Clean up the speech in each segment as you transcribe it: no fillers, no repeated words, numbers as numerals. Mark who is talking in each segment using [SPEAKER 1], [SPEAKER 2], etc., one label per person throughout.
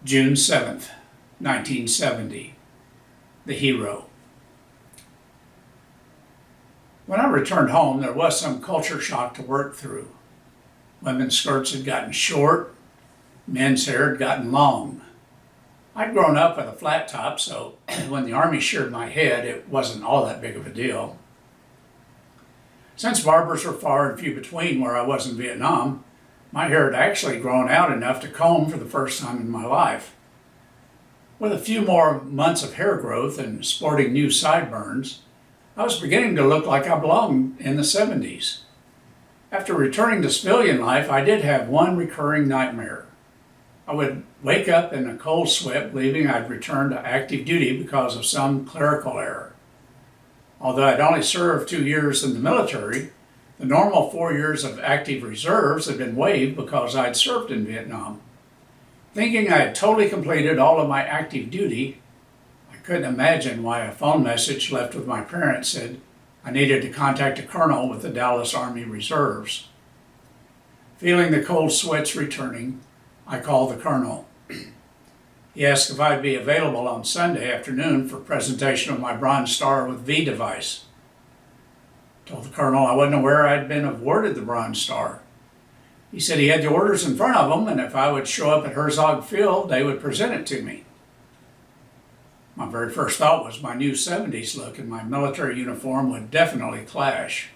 [SPEAKER 1] June 7th, 1970. The hero. When I returned home, there was some culture shock to work through. Women's skirts had gotten short, men's hair had gotten long. I'd grown up with a flat top, so when the Army sheared my head, it wasn't all that big of a deal. Since barbers were far and few between where I was in Vietnam, my hair had actually grown out enough to comb for the first time in my life. With a few more months of hair growth and sporting new sideburns, I was beginning to look like I belonged in the 70s. After returning to civilian life, I did have one recurring nightmare. I would wake up in a cold sweat believing I'd returned to active duty because of some clerical error. Although I'd only served 2 years in the military, the normal 4 years of active reserves had been waived because I'd served in Vietnam. Thinking I had totally completed all of my active duty, I couldn't imagine why a phone message left with my parents said I needed to contact a colonel with the Dallas Army Reserves. Feeling the cold sweats returning, I called the colonel. He asked if I'd be available on Sunday afternoon for presentation of my Bronze Star with V device. Told the colonel I wasn't aware I'd been awarded the Bronze Star. He said he had the orders in front of him, and if I would show up at Herzog Field, they would present it to me. My very first thought was my new 70s look in my military uniform would definitely clash.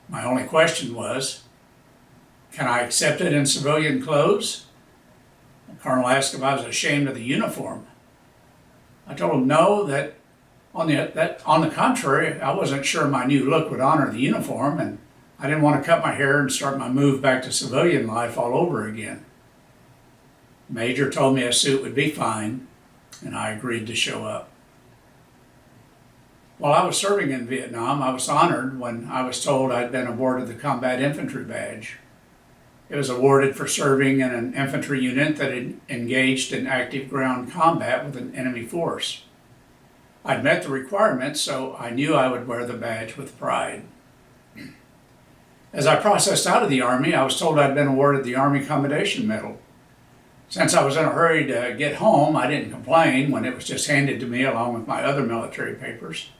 [SPEAKER 1] My only question was, can I accept it in civilian clothes? The colonel asked if I was ashamed of the uniform. I told him no, that on the contrary, I wasn't sure my new look would honor the uniform, and I didn't want to cut my hair and start my move back to civilian life all over again. The major told me a suit would be fine, and I agreed to show up. While I was serving in Vietnam, I was honored when I was told I'd been awarded the Combat Infantry Badge. It was awarded for serving in an infantry unit that had engaged in active ground combat with an enemy force. I'd met the requirements, so I knew I would wear the badge with pride. As I processed out of the Army, I was told I'd been awarded the Army Commendation Medal. Since I was in a hurry to get home, I didn't complain when it was just handed to me along with my other military papers.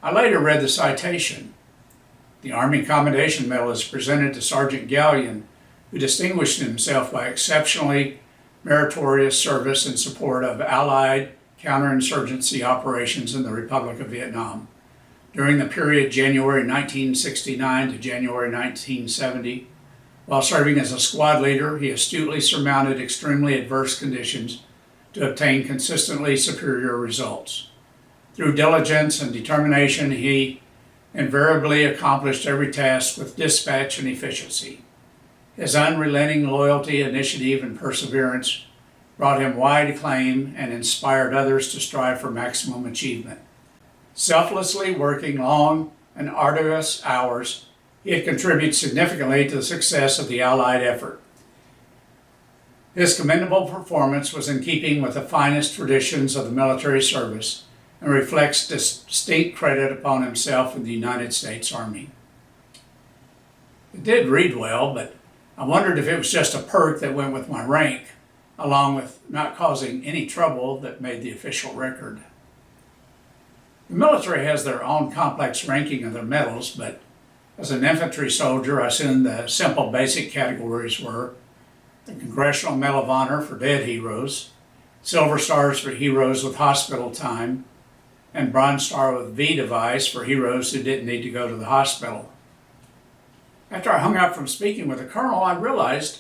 [SPEAKER 1] I later read the citation. The Army Commendation Medal is presented to Sergeant Gallion, who distinguished himself by exceptionally meritorious service in support of Allied counterinsurgency operations in the Republic of Vietnam. During the period January 1969 to January 1970, while serving as a squad leader, he astutely surmounted extremely adverse conditions to obtain consistently superior results. Through diligence and determination, he invariably accomplished every task with dispatch and efficiency. His unrelenting loyalty, initiative, and perseverance brought him wide acclaim and inspired others to strive for maximum achievement. Selflessly working long and arduous hours, he had contributed significantly to the success of the Allied effort. His commendable performance was in keeping with the finest traditions of the military service and reflects distinct credit upon himself and the United States Army. It did read well, but I wondered if it was just a perk that went with my rank, along with not causing any trouble that made the official record. The military has their own complex ranking of their medals, but as an infantry soldier, I assumed the simple basic categories were the Congressional Medal of Honor for dead heroes, Silver Stars for heroes with hospital time, and Bronze Star with V device for heroes who didn't need to go to the hospital. After I hung up from speaking with the colonel, I realized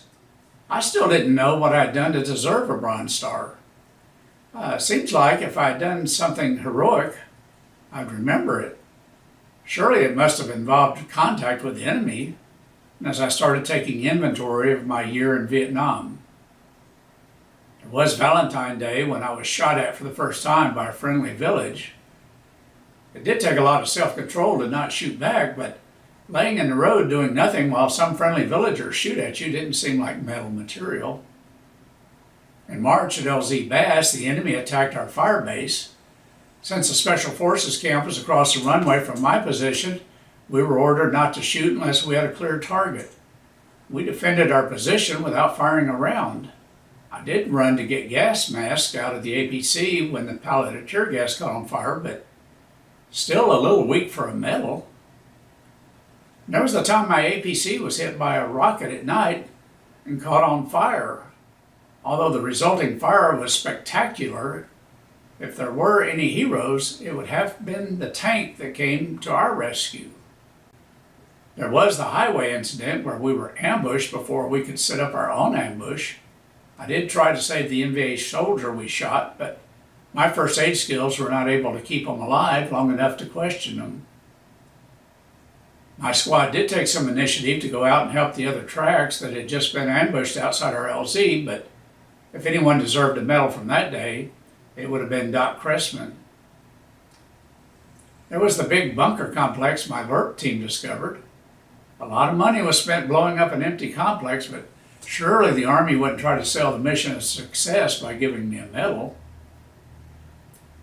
[SPEAKER 1] I still didn't know what I'd done to deserve a Bronze Star. Seems like if I'd done something heroic, I'd remember it. Surely it must have involved contact with the enemy, and as I started taking inventory of my year in Vietnam. It was Valentine's Day when I was shot at for the first time by a friendly village. It did take a lot of self-control to not shoot back, but laying in the road doing nothing while some friendly villagers shoot at you didn't seem like metal material. In March at LZ Bass, the enemy attacked our fire base. Since the Special Forces camp was across the runway from my position, we were ordered not to shoot unless we had a clear target. We defended our position without firing a round. I I did run to get gas masks out of the APC when the pallet of tear gas caught on fire, but still a little weak for a medal. And there was the time my APC was hit by a rocket at night and caught on fire. Although the resulting fire was spectacular, if there were any heroes, it would have been the tank that came to our rescue. There was the highway incident where we were ambushed before we could set up our own ambush. I did try to save the NVA soldier we shot, but my first aid skills were not able to keep them alive long enough to question them. My squad did take some initiative to go out and help the other tracks that had just been ambushed outside our LZ, but if anyone deserved a medal from that day, it would have been Doc Cressman. There was the big bunker complex my LRP team discovered. A lot of money was spent blowing up an empty complex, but surely the Army wouldn't try to sell the mission a success by giving me a medal.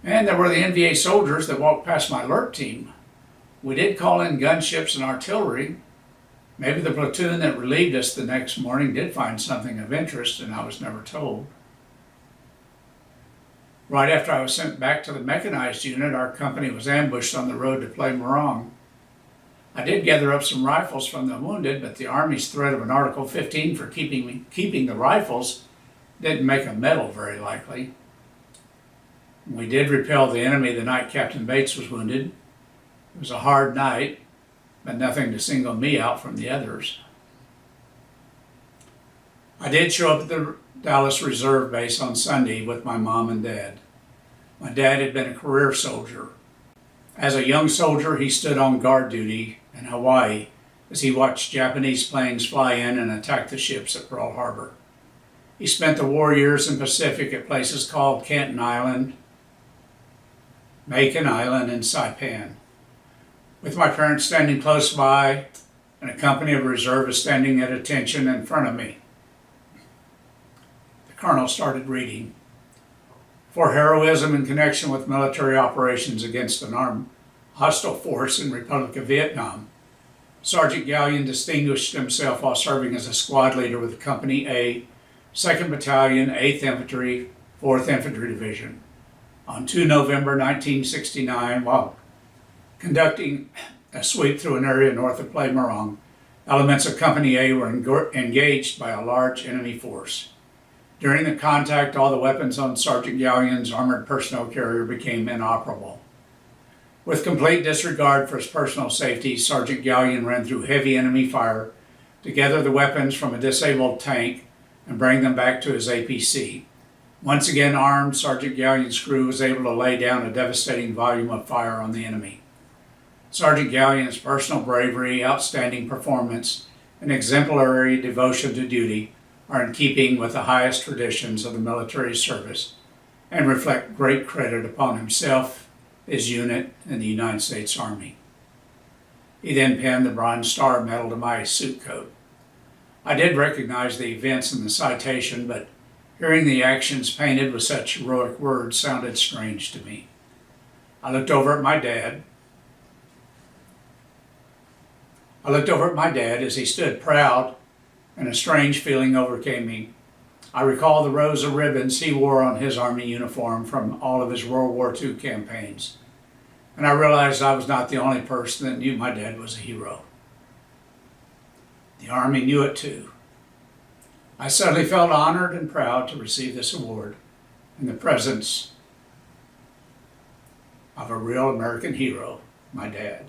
[SPEAKER 1] And there were the NVA soldiers that walked past my LRP team. We did call in gunships and artillery. Maybe the platoon that relieved us the next morning did find something of interest, and I was never told. Right after I was sent back to the mechanized unit, our company was ambushed on the road to Play Morong. I did gather up some rifles from the wounded, but the Army's threat of an Article 15 for keeping the rifles didn't make a medal very likely. We did repel the enemy the night Captain Bates was wounded. It was a hard night, but nothing to single me out from the others. I did show up at the Dallas Reserve Base on Sunday with my mom and dad. My dad had been a career soldier. As a young soldier, he stood on guard duty in Hawaii as he watched Japanese planes fly in and attack the ships at Pearl Harbor. He spent the war years in Pacific at places called Canton Island, Makin Island, and Saipan. With my parents standing close by and a company of reservists standing at attention in front of me. The colonel started reading. For heroism in connection with military operations against an armed hostile force in Republic of Vietnam, Sergeant Gallion distinguished himself while serving as a squad leader with Company A, 2nd Battalion, 8th Infantry, 4th Infantry Division. On 2 November 1969, while conducting a sweep through an area north of Play Morong, elements of Company A were engaged by a large enemy force. During the contact, all the weapons on Sergeant Gallion's armored personnel carrier became inoperable. With complete disregard for his personal safety, Sergeant Gallion ran through heavy enemy fire to gather the weapons from a disabled tank and bring them back to his APC. Once again armed, Sergeant Gallion's crew was able to lay down a devastating volume of fire on the enemy. Sergeant Gallion's personal bravery, outstanding performance, and exemplary devotion to duty are in keeping with the highest traditions of the military service and reflect great credit upon himself, his unit, and the United States Army. He then pinned the Bronze Star Medal to my suit coat. I did recognize the events in the citation, but hearing the actions painted with such heroic words sounded strange to me. I looked over at my dad as he stood proud, and a strange feeling overcame me. I recall the rows of ribbons he wore on his Army uniform from all of his World War II campaigns, and I realized I was not the only person that knew my dad was a hero. The Army knew it too. I suddenly felt honored and proud to receive this award in the presence of a real American hero, my dad.